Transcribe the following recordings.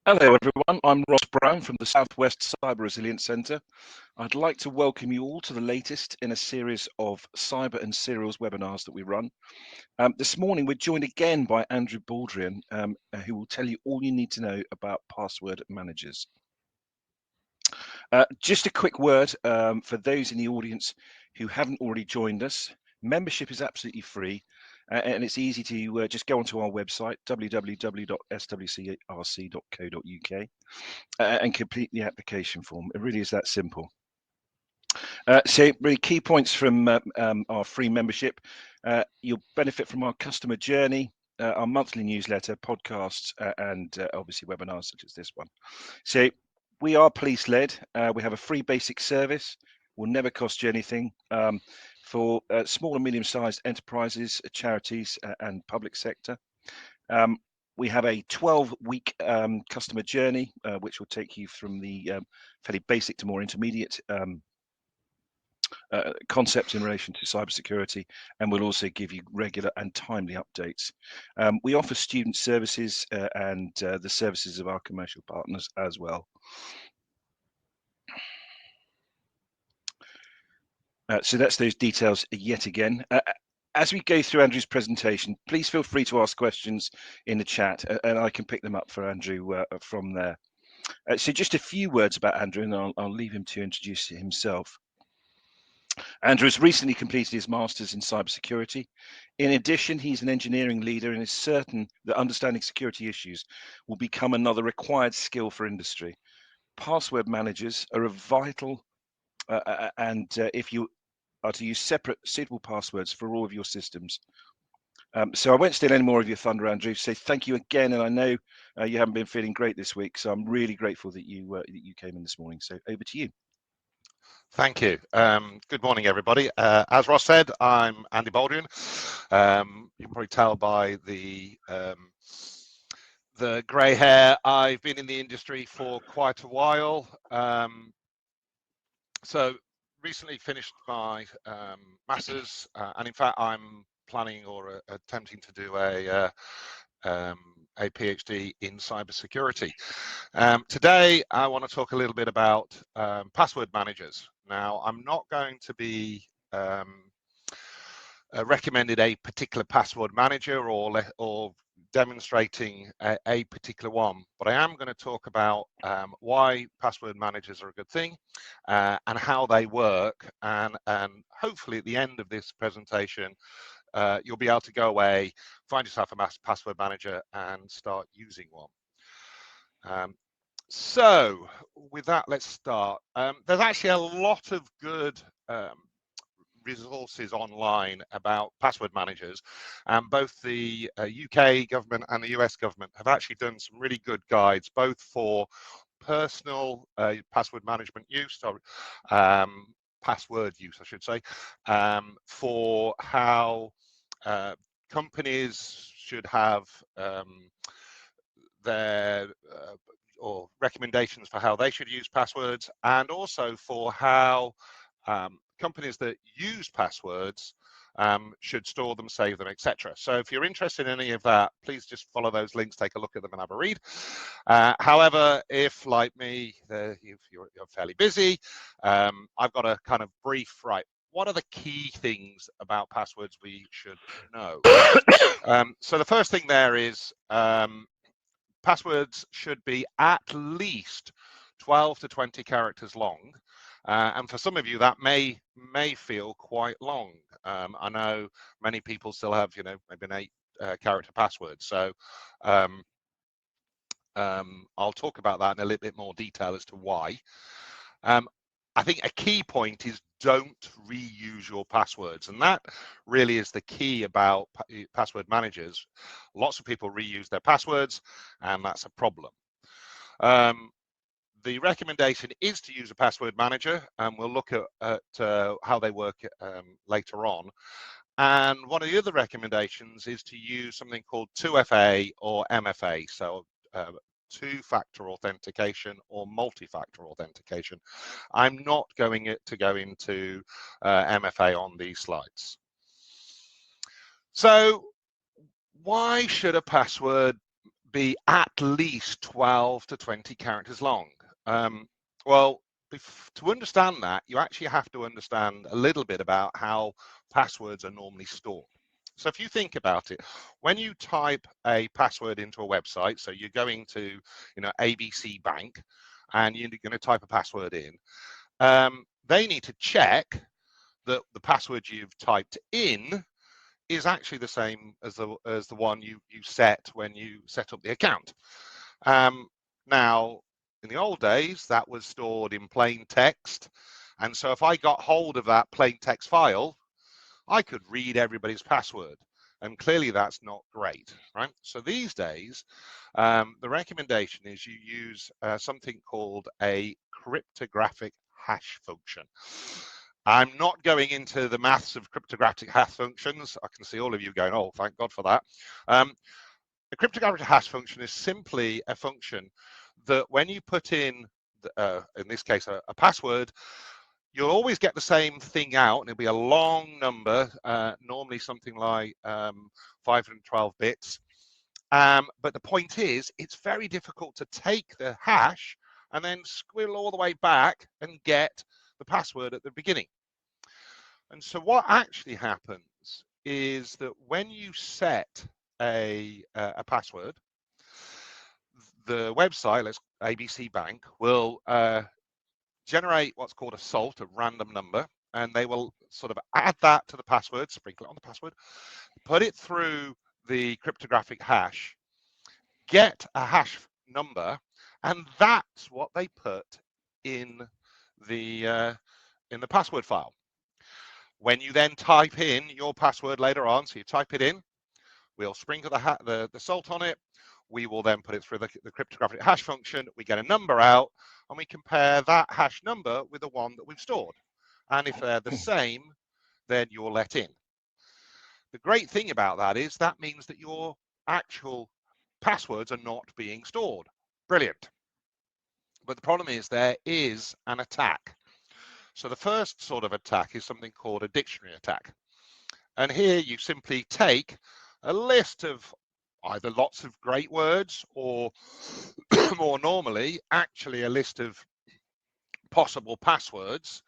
Hello everyone, I'm Ross Brown from the Southwest Cyber Resilience Centre. I'd like to welcome you all to the latest in a series of cyber and serials webinars that we run. This morning we're joined again by Andrew Baldrian, who will tell you all you need to know about password managers. Just a quick word for those in the audience who haven't already joined us. Membership is absolutely free and it's easy to just go onto our website www.swcrc.co.uk and complete the application form. It really is that simple. So really key points from our free membership. You'll benefit from our customer journey, our monthly newsletter, podcasts, and obviously webinars such as this one. So we are police led. We have a free basic service. Will never cost you anything. For small and medium-sized enterprises, charities, and public sector. We have a 12-week customer journey, which will take you from the fairly basic to more intermediate concepts in relation to cybersecurity, and we'll also give you regular and timely updates. We offer student services and the services of our commercial partners as well. So that's those details yet again. As we go through Andrew's presentation, please feel free to ask questions in the chat and I can pick them up for Andrew from there. So just a few words about Andrew and I'll leave him to introduce himself. Andrew has recently completed his Masters in Cybersecurity. In addition, he's an engineering leader and is certain that understanding security issues will become another required skill for industry. Password managers are a vital, if you are to use separate suitable passwords for all of your systems. So I won't steal any more of your thunder, Andrew. So thank you again, and I know you haven't been feeling great this week, so I'm really grateful that you came in this morning. So over to you. Thank you. Good morning, everybody. As Ross said, I'm Andy Baldrian. You can probably tell by the grey hair. I've been in the industry for quite a while. So recently finished my Masters, and in fact, I'm planning or attempting to do a PhD in cybersecurity. Today, I want to talk a little bit about password managers. Now, I'm not going to be recommended a particular password manager or demonstrating a particular one, but I am going to talk about why password managers are a good thing and how they work, and hopefully at the end of this presentation you'll be able to go away, find yourself a password manager and start using one. So with that, let's start. There's actually a lot of good resources online about password managers, and both the UK government and the US government have actually done some really good guides, both for personal password management use, or password use, I should say, for how companies should have their or recommendations for how they should use passwords, and also for how companies that use passwords should store them, save them, etc. So if you're interested in any of that, please just follow those links, take a look at them and have a read. However, if like me, if you're fairly busy, I've got a kind of brief, right, what are the key things about passwords we should know? So the first thing there is passwords should be at least 12 to 20 characters long, and for some of you that may feel quite long. I know many people still have, maybe an 8-character password, so I'll talk about that in a little bit more detail as to why. I think a key point is don't reuse your passwords, and that really is the key about password managers. Lots of people reuse their passwords, and that's a problem. The recommendation is to use a password manager, and we'll look at how they work later on. And one of the other recommendations is to use something called 2FA or MFA, so two-factor authentication or multi-factor authentication. I'm not going to go into MFA on these slides. So why should a password be at least 12 to 20 characters long. Well, to understand that, you actually have to understand a little bit about how passwords are normally stored. So if you think about it, when you type a password into a website, so you're going to, ABC Bank, and you're going to type a password in, they need to check that the password you've typed in is actually the same as the one you set when you set up the account. Now, in the old days, that was stored in plain text, and so if I got hold of that plain text file, I could read everybody's password, and clearly that's not great, right? So these days, the recommendation is you use something called a cryptographic hash function. I'm not going into the maths of cryptographic hash functions. I can see all of you going, oh, thank God for that. A cryptographic hash function is simply a function that when you put in this case, a password, you'll always get the same thing out, and it'll be a long number, normally something like 512 bits. But the point is, it's very difficult to take the hash and then squirrel all the way back and get the password at the beginning. And so what actually happens is that when you set a password, the website, let's ABC Bank, will generate what's called a salt, a random number, and they will sort of add that to the password, sprinkle it on the password, put it through the cryptographic hash, get a hash number, and that's what they put in the password file. When you then type in your password later on, so you type it in, we'll sprinkle the salt on it. We will then put it through the cryptographic hash function. We get a number out, and we compare that hash number with the one that we've stored. And if they're the same, then you're let in. The great thing about that is that means that your actual passwords are not being stored. Brilliant. But the problem is there is an attack. So the first sort of attack is something called a dictionary attack. And here you simply take a list of either lots of great words or more normally, actually a list of possible passwords.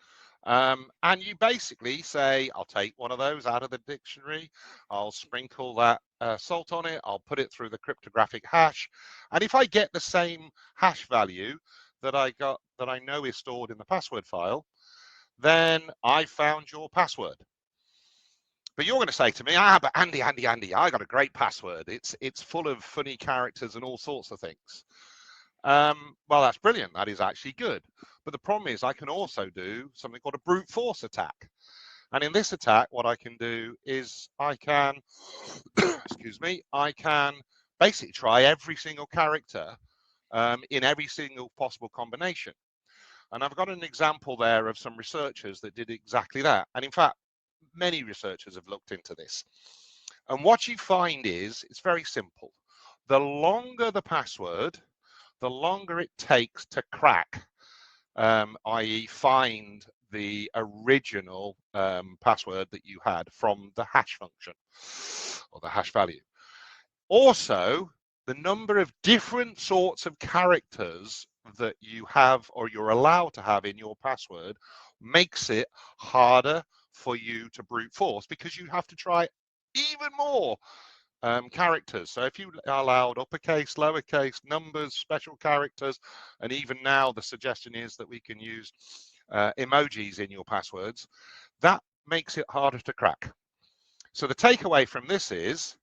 And you basically say, I'll take one of those out of the dictionary, I'll sprinkle that salt on it, I'll put it through the cryptographic hash. And if I get the same hash value that I know is stored in the password file, then I found your password. But you're going to say to me, but Andy, I got a great password. It's full of funny characters and all sorts of things. Well, that's brilliant. That is actually good. But the problem is I can also do something called a brute force attack. And in this attack, what I can do is I can, excuse me, I can basically try every single character in every single possible combination. And I've got an example there of some researchers that did exactly that. And in fact, many researchers have looked into this. And what you find is, it's very simple. The longer the password, the longer it takes to crack, i.e. find the original password that you had from the hash function or the hash value. Also, the number of different sorts of characters that you have or you're allowed to have in your password makes it harder for you to brute force, because you have to try even more characters. So if you allowed uppercase, lowercase, numbers, special characters, and even now the suggestion is that we can use emojis in your passwords, that makes it harder to crack. So the takeaway from this is,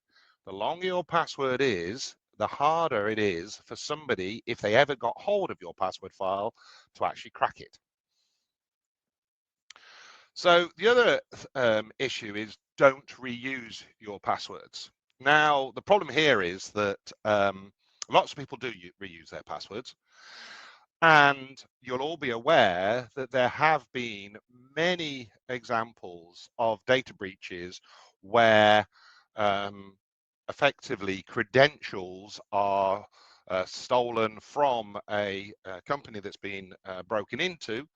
the longer your password is, the harder it is for somebody, if they ever got hold of your password file, to actually crack it. So the other issue is, don't reuse your passwords. Now, the problem here is that lots of people do reuse their passwords. And you'll all be aware that there have been many examples of data breaches where effectively credentials are stolen from a company that's been broken into.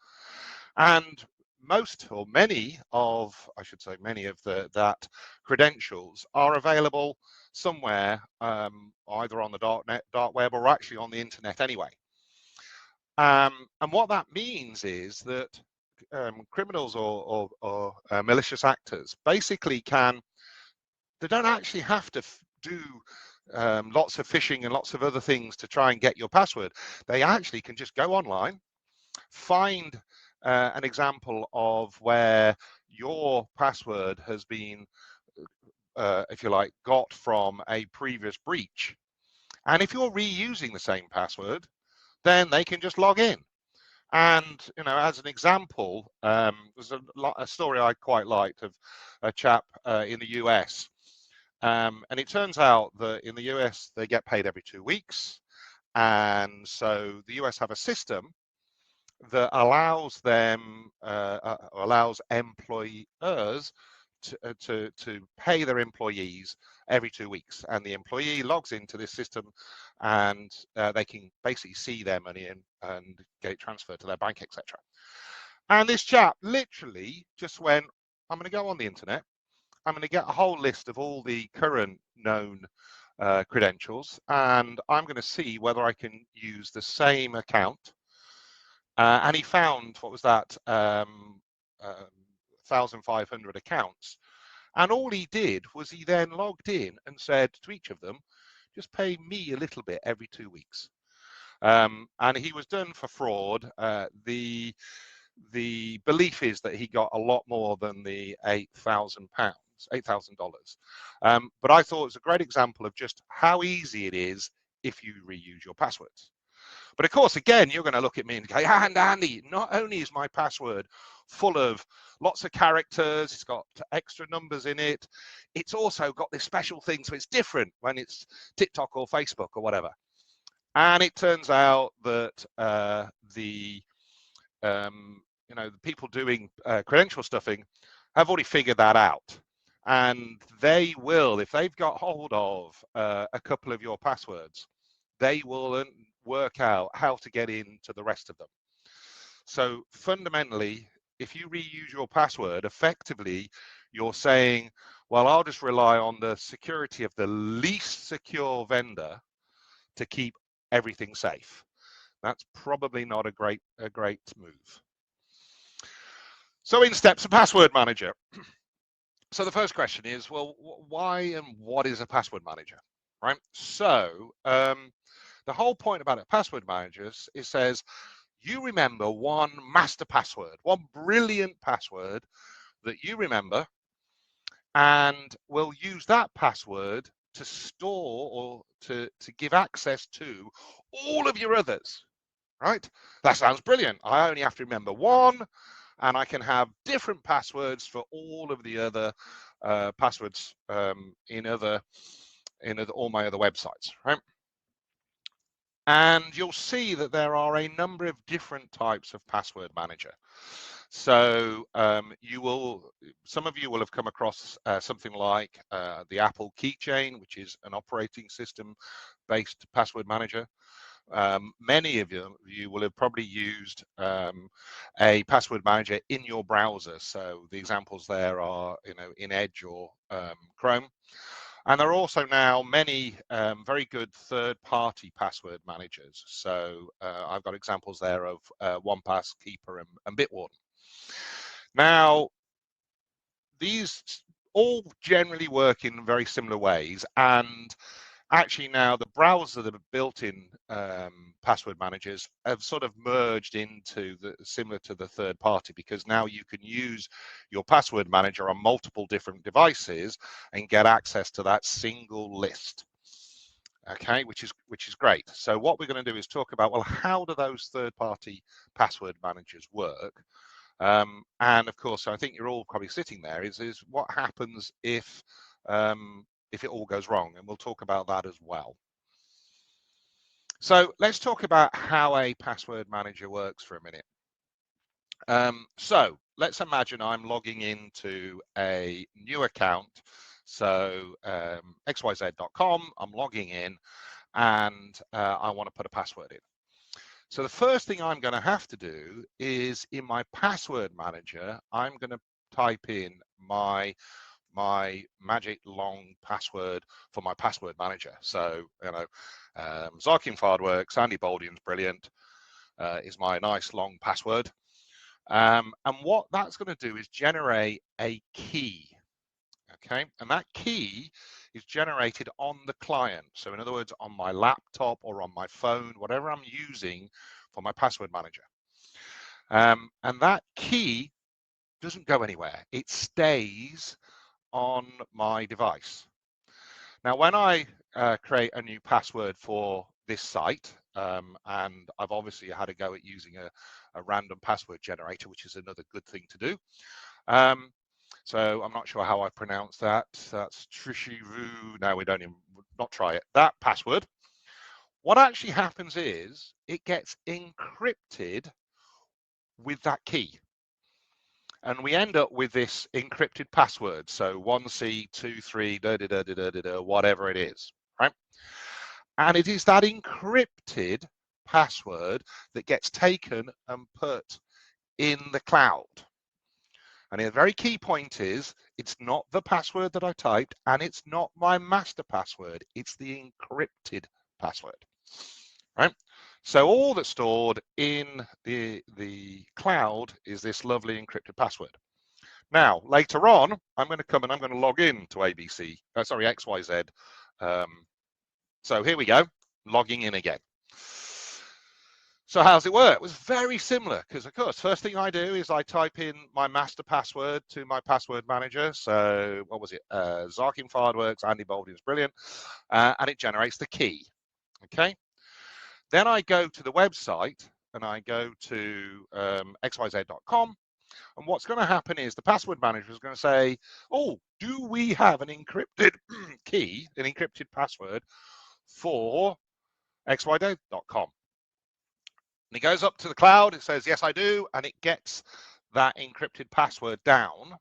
And most or many of, I should say, many of that credentials are available somewhere, either on the dark web, or actually on the internet anyway. And what that means is that criminals or malicious actors basically they don't actually have to do lots of phishing and lots of other things to try and get your password. They actually can just go online, find an example of where your password has been, if you like, got from a previous breach. And if you're reusing the same password, then they can just log in. And, you know, as an example, there's a story I quite liked of a chap in the US. And it turns out that in the US, they get paid every 2 weeks. And so the US have a system that allows them, allows employers to pay their employees every 2 weeks, and the employee logs into this system, and they can basically see their money and get it transferred to their bank, etc. And this chap literally just went, I'm going to go on the internet, I'm going to get a whole list of all the current known credentials, and I'm going to see whether I can use the same account. And he found, what was that, 1,500 accounts. And all he did was he then logged in and said to each of them, just pay me a little bit every 2 weeks. And he was done for fraud. The belief is that he got a lot more than the £8,000, $8,000. But I thought it was a great example of just how easy it is if you reuse your passwords. But of course, again, you're going to look at me and go, Andy, not only is my password full of lots of characters, it's got extra numbers in it, it's also got this special thing, so it's different when it's TikTok or Facebook or whatever. And it turns out that the people doing credential stuffing have already figured that out. And they will, if they've got hold of a couple of your passwords, they will work out how to get into the rest of them. So fundamentally, if you reuse your password, effectively, you're saying, well, I'll just rely on the security of the least secure vendor to keep everything safe. That's probably not a great move. So in steps a password manager. So the first question is, well, why and what is a password manager, right? So the whole point about a password manager is it says, you remember one master password, one brilliant password that you remember, and we'll use that password to store or to give access to all of your others, right? That sounds brilliant. I only have to remember one, and I can have different passwords for all of the other passwords in all my other websites, right? And you'll see that there are a number of different types of password manager. So some of you will have come across something like the Apple Keychain, which is an operating system based password manager. Many of you will have probably used a password manager in your browser. So the examples there are, in Edge or Chrome. And there are also now many very good third-party password managers. So I've got examples there of 1Passkeeper and Bitwarden. Now, these all generally work in very similar ways, and actually now the browser that are built in password managers have sort of merged into similar to the third party, because now you can use your password manager on multiple different devices and get access to that single list. Okay, which is great. So what we're going to do is talk about, well, how do those third party password managers work? And of course, I think you're all probably sitting there is what happens if it all goes wrong, and we'll talk about that as well. So let's talk about how a password manager works for a minute. So let's imagine I'm logging into a new account. So xyz.com, I'm logging in, and I want to put a password in. So the first thing I'm going to have to do is, in my password manager, I'm going to type in my my magic long password for my password manager. So, Zarkin Fireworks, Andy Baldrian's brilliant is my nice long password. And what that's going to do is generate a key. Okay, and that key is generated on the client. So in other words, on my laptop or on my phone, whatever I'm using for my password manager. And that key doesn't go anywhere. It stays on my device. Now, when I create a new password for this site, and I've obviously had a go at using a random password generator, which is another good thing to do. So I'm not sure how I pronounce that. That's Trishiru. No, we don't even, not try it. That password. What actually happens is it gets encrypted with that key. And we end up with this encrypted password. So 1C23, whatever it is, right? And it is that encrypted password that gets taken and put in the cloud. And a very key point is it's not the password that I typed and it's not my master password. It's the encrypted password, right? So all that's stored in the cloud is this lovely encrypted password. Now, later on, I'm going to come and I'm going to log in to XYZ. So here we go, logging in again. So how's it work? It was very similar because, of course, first thing I do is I type in my master password to my password manager. So what was it? Zarkin Fireworks, Andy Baldrian's brilliant. And it generates the key. Okay. Then I go to the website and I go to xyz.com. And what's going to happen is the password manager is going to say, oh, do we have an encrypted key, an encrypted password for xyz.com? And it goes up to the cloud, it says, yes, I do, and it gets that encrypted password down.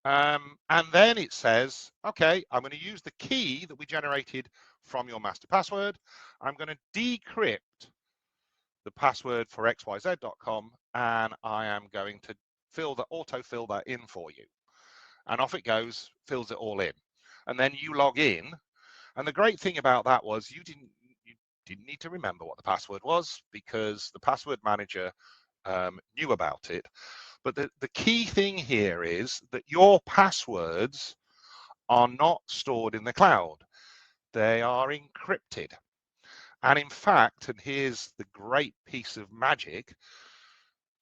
And then it says, okay, I'm going to use the key that we generated from your master password. I'm going to decrypt the password for xyz.com, and I am going to auto-fill that in for you. And off it goes, fills it all in. And then you log in. And the great thing about that was you didn't need to remember what the password was because the password manager knew about it. But the key thing here is that your passwords are not stored in the cloud. They are encrypted. And in fact, and here's the great piece of magic,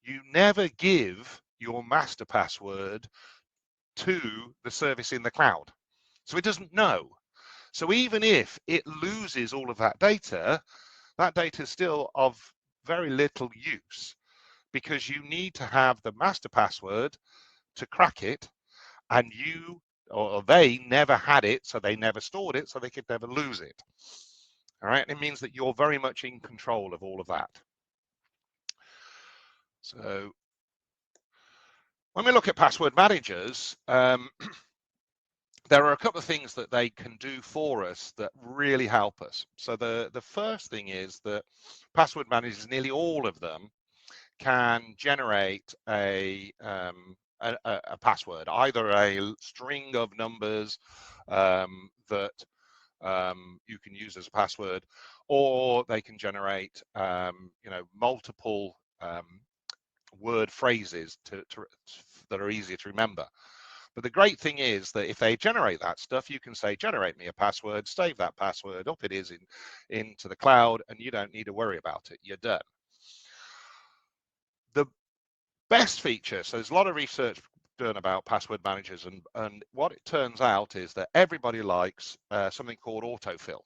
you never give your master password to the service in the cloud. So it doesn't know. So even if it loses all of that data is still of very little use because you need to have the master password to crack it, and you or they never had it, so they never stored it, so they could never lose it. All right, and it means that you're very much in control of all of that. So when we look at password managers, there are a couple of things that they can do for us that really help us. So the first thing is that password managers, nearly all of them, can generate a password, either a string of numbers that you can use as a password, or they can generate multiple word phrases that are easier to remember. But the great thing is that if they generate that stuff, you can say, generate me a password, save that password, up it is into the cloud, and you don't need to worry about it. You're done. The best feature, so there's a lot of research done about password managers, and what it turns out is that everybody likes something called autofill.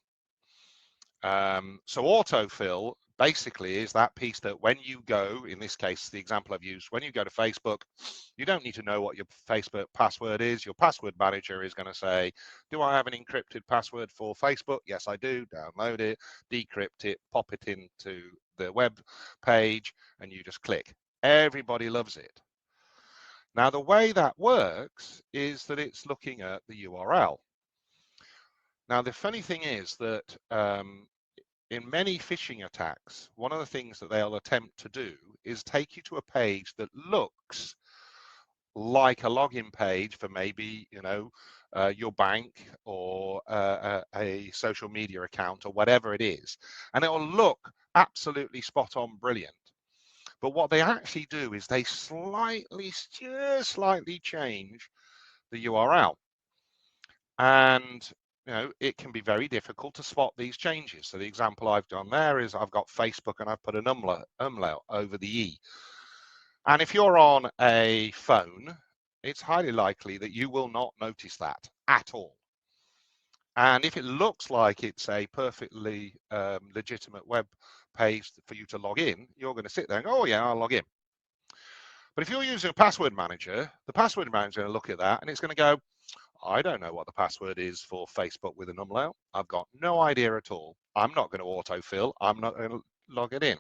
So autofill basically is that piece that when you go, in this case, the example I've used, when you go to Facebook, you don't need to know what your Facebook password is. Your password manager is going to say, do I have an encrypted password for Facebook? Yes, I do. Download it, decrypt it, pop it into the web page, and you just click. Everybody loves it. Now, the way that works is that it's looking at the URL. Now, the funny thing is that in many phishing attacks, one of the things that they'll attempt to do is take you to a page that looks like a login page for maybe, your bank or a social media account or whatever it is, and it will look absolutely spot on brilliant. But what they actually do is they just slightly change the URL. And it can be very difficult to spot these changes. So the example I've done there is I've got Facebook and I've put an umlaut over the E. And if you're on a phone, it's highly likely that you will not notice that at all. And if it looks like it's a perfectly legitimate web page for you to log in, you're going to sit there and go, oh yeah, I'll log in. But if you're using a password manager, the password manager is going to look at that and it's going to go, I don't know what the password is for Facebook with an umlaut. I've got no idea at all. I'm not going to autofill. I'm not going to log it in.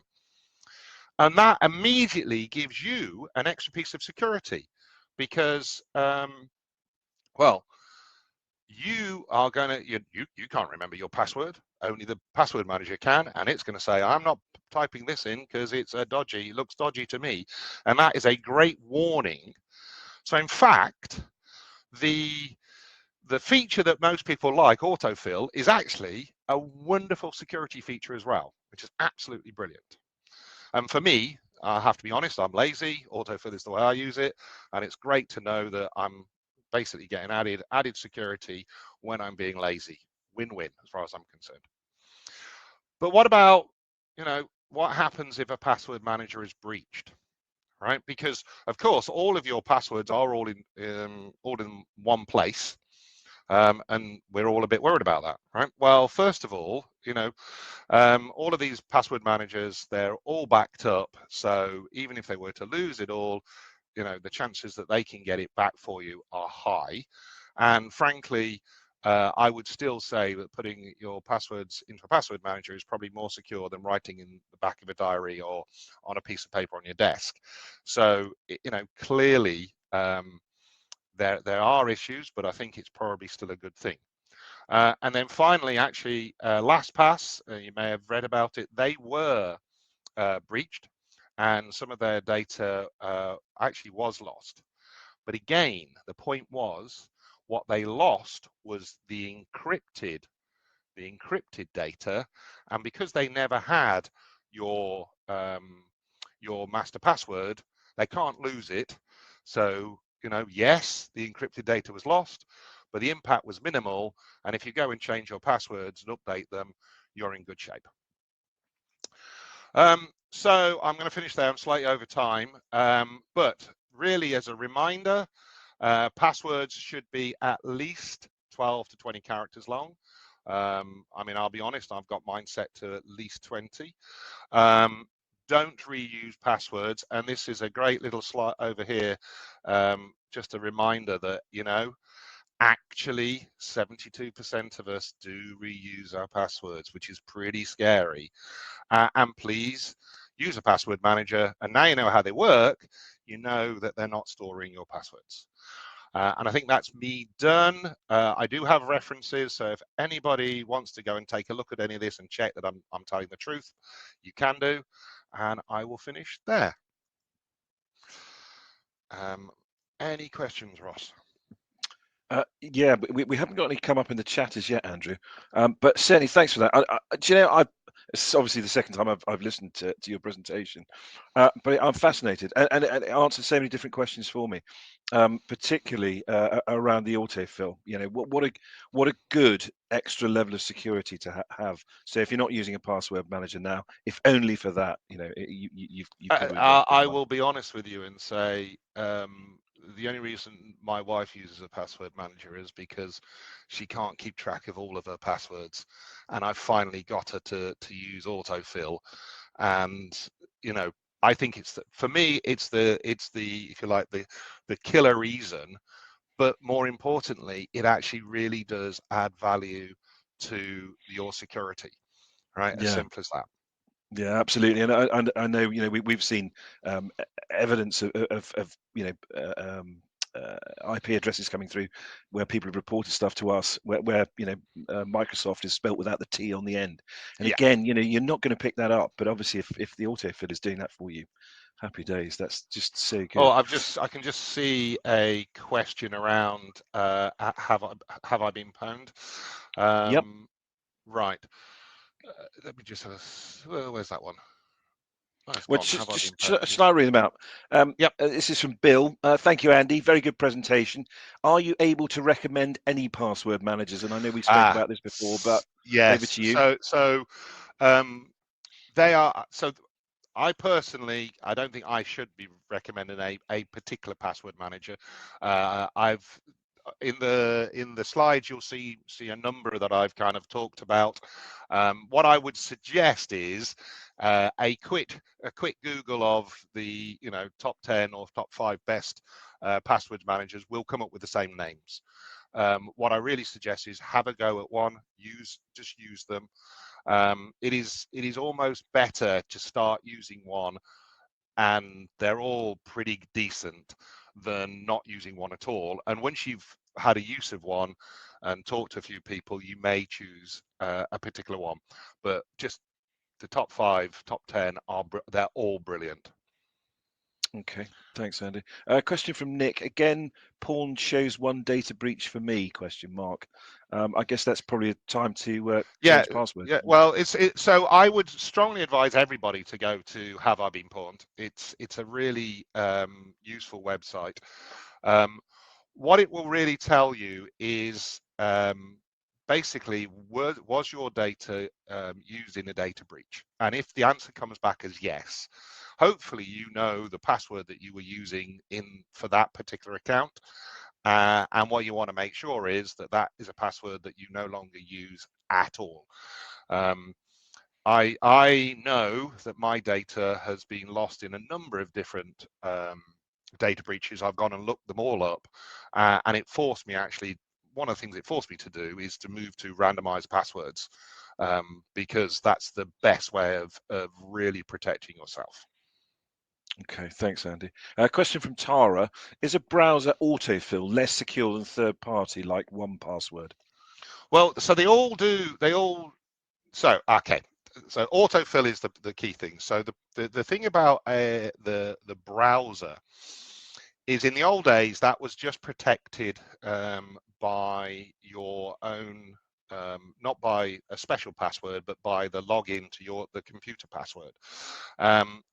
And that immediately gives you an extra piece of security because, well, you are going to, you can't remember your password. Only the password manager can, and it's going to say, I'm not typing this in because it's dodgy. It looks dodgy to me. And that is a great warning. So in fact, the feature that most people like, autofill, is actually a wonderful security feature as well, which is absolutely brilliant. And for me, I have to be honest, I'm lazy. Autofill is the way I use it, and it's great to know that I'm basically getting added security when I'm being lazy. Win-win as far as I'm concerned. But what about, what happens if a password manager is breached? Right? Because of course, all of your passwords are all in one place. And we're all a bit worried about that, right? Well, first of all, all of these password managers, they're all backed up. So even if they were to lose it all, the chances that they can get it back for you are high. And frankly, I would still say that putting your passwords into a password manager is probably more secure than writing in the back of a diary or on a piece of paper on your desk. So, clearly, there are issues, but I think it's probably still a good thing. And then finally, actually, LastPass, you may have read about it, they were breached and some of their data actually was lost. But again, the point was what they lost was the encrypted data. And because they never had your master password, they can't lose it. So, yes, the encrypted data was lost, but the impact was minimal. And if you go and change your passwords and update them, you're in good shape. So I'm going to finish there. I'm slightly over time, but really as a reminder, passwords should be at least 12 to 20 characters long. I mean, I'll be honest, I've got mine set to at least 20. Don't reuse passwords. And this is a great little slide over here. Just a reminder that, actually 72% of us do reuse our passwords, which is pretty scary. And please use a password manager. And now you know how they work, you know that they're not storing your passwords. And I think that's me done. I do have references, so if anybody wants to go and take a look at any of this and check that I'm telling the truth, you can do, and I will finish there. Any questions, Ross? Yeah, but we haven't got any come up in the chat as yet, Andrew. But certainly, thanks for that. Do you know, it's obviously the second time I've listened to your presentation, but I'm fascinated, and it answers so many different questions for me, particularly around the autofill. What a good extra level of security to have. So if you're not using a password manager now, if only for that, you've probably got a good I one. will be honest with you and say the only reason my wife uses a password manager is because she can't keep track of all of her passwords, and I finally got her to use autofill. And I think for me it's the if you like the killer reason, but more importantly, it actually really does add value to your security, right? As Yeah. simple as that. Yeah, absolutely, and I know we've seen evidence of IP addresses coming through where people have reported stuff to us where Microsoft is spelt without the T on the end, and Yeah. again you're not going to pick that up, but obviously if the autofill is doing that for you, Happy days. That's just so Oh, good. I can just see a question around have I been pwned? Yep. Right. Let me just have where's that one? Oh, it's Well, gone. Have I been pwned? shall I read them out? Yep. This is from Bill. Thank you, Andy. Very good presentation. Are you able to recommend any password managers? And I know we spoke about this before, but over Yes. to you. They are so. I personally, I don't think I should be recommending a particular password manager. I've in the slides you'll see a number that I've kind of talked about. What I would suggest is a quick Google of the top 10 or top 5 best password managers will come up with the same names. What I really suggest is have a go at one, just use them. It is almost better to start using one and they're all pretty decent than not using one at all. And once you've had a use of one and talked to a few people, you may choose a particular one. But just the top 5, top 10 they're all brilliant. Okay, thanks, Andy. Question from Nick. Again, porn shows one data breach for me, question mark. I guess that's probably a time to change password. Yeah. Well, so I would strongly advise everybody to go to Have I Been Pawned. It's a really useful website. What it will really tell you is basically was your data used in a data breach, and if the answer comes back as yes, hopefully you know the password that you were using for that particular account, and what you want to make sure is that is a password that you no longer use at all. I know that my data has been lost in a number of different data breaches. I've gone and looked them all up, and it forced me actually. One of the things it forced me to do is to move to randomized passwords, because that's the best way of really protecting yourself. Okay, thanks, Andy. Question from Tara. Is a browser autofill less secure than third party like 1Password? Well, so they all do. So okay. So autofill is the key thing. So the thing about the browser is in the old days that was just protected by your own, not by a special password, but by the login to the computer password.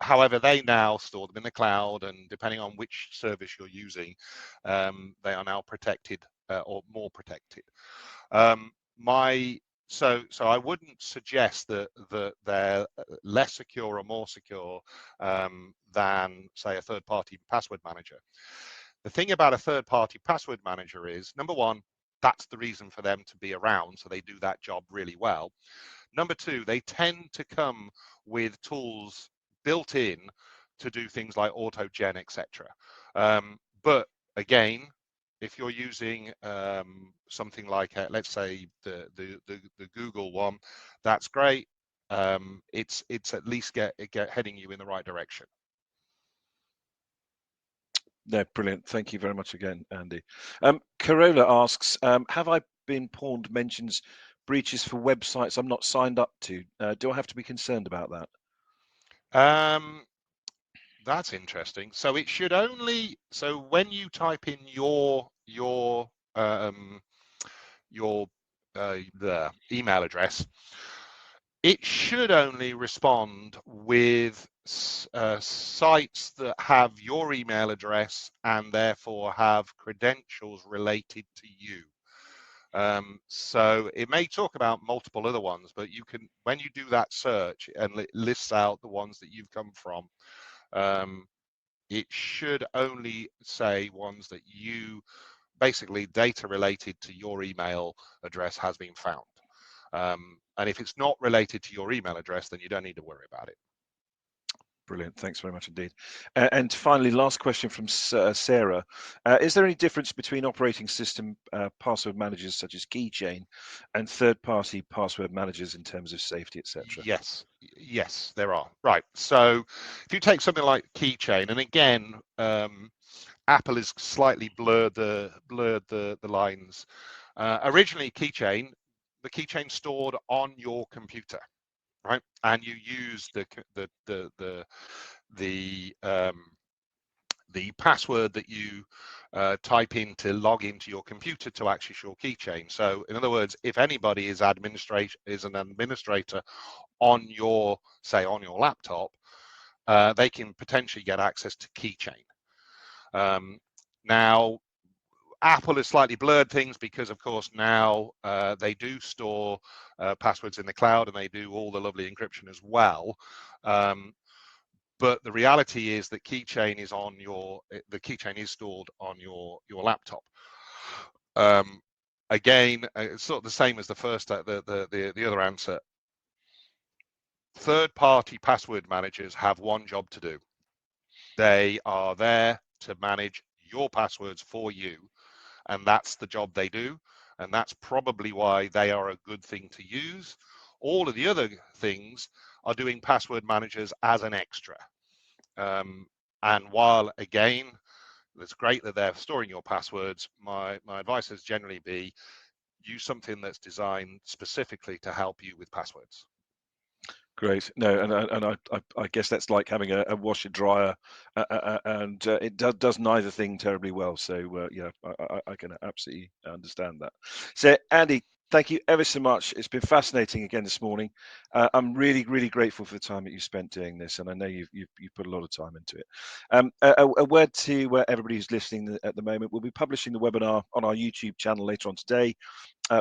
However, they now store them in the cloud, and depending on which service you're using, they are now protected or more protected. So I wouldn't suggest that they're less secure or more secure than, say, a third-party password manager. The thing about a third-party password manager is, number one, that's the reason for them to be around, so they do that job really well. Number two, they tend to come with tools built in to do things like autogen, etc. But again, if you're using something like, let's say, the Google one, that's great. It's at least get heading you in the right direction. No, brilliant. Thank you very much again, Andy. Corolla asks, have I been pawned mentions breaches for websites I'm not signed up to? Do I have to be concerned about that? That's interesting. So it should only, so when you type in the email address, it should only respond with sites that have your email address and therefore have credentials related to you. So it may talk about multiple other ones, but you can, when you do that search and it lists out the ones that you've come from, it should only say ones that you, basically data related to your email address has been found. And if it's not related to your email address, then you don't need to worry about it. Brilliant. Thanks very much indeed. And finally, last question from Sarah. Is there any difference between operating system password managers such as Keychain and third-party password managers in terms of safety, etc.? Yes, there are. Right. So if you take something like Keychain, and again, Apple has slightly blurred the lines. Originally, the keychain stored on your computer, right? And you use the password that you type in to log into your computer to access your keychain. So in other words, if anybody is an administrator on your, say, on your laptop, they can potentially get access to keychain. Now, Apple has slightly blurred things because, of course, now they do store passwords in the cloud and they do all the lovely encryption as well. But the reality is that keychain is on the keychain is stored on your laptop. Again, it's sort of the same as the first, the other answer. Third-party password managers have one job to do. They are there to manage your passwords for you, and that's the job they do, and that's probably why they are a good thing to use. All of the other things are doing password managers as an extra. And while, again, it's great that they're storing your passwords, my advice is generally be use something that's designed specifically to help you with passwords. Great. No, and I guess that's like having a washer dryer, and it does neither thing terribly well. So yeah, I can absolutely understand that. So Andy, thank you ever so much. It's been fascinating again this morning. I'm really grateful for the time that you spent doing this, and I know you've put a lot of time into it. A word to everybody who's listening at the moment. We'll be publishing the webinar on our YouTube channel later on today.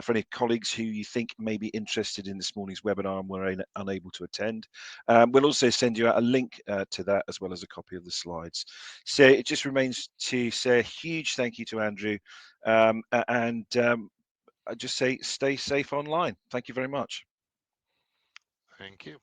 For any colleagues who you think may be interested in this morning's webinar and were unable to attend. We'll also send you out a link to that as well as a copy of the slides. So it just remains to say a huge thank you to Andrew, and I just say stay safe online. Thank you very much. Thank you.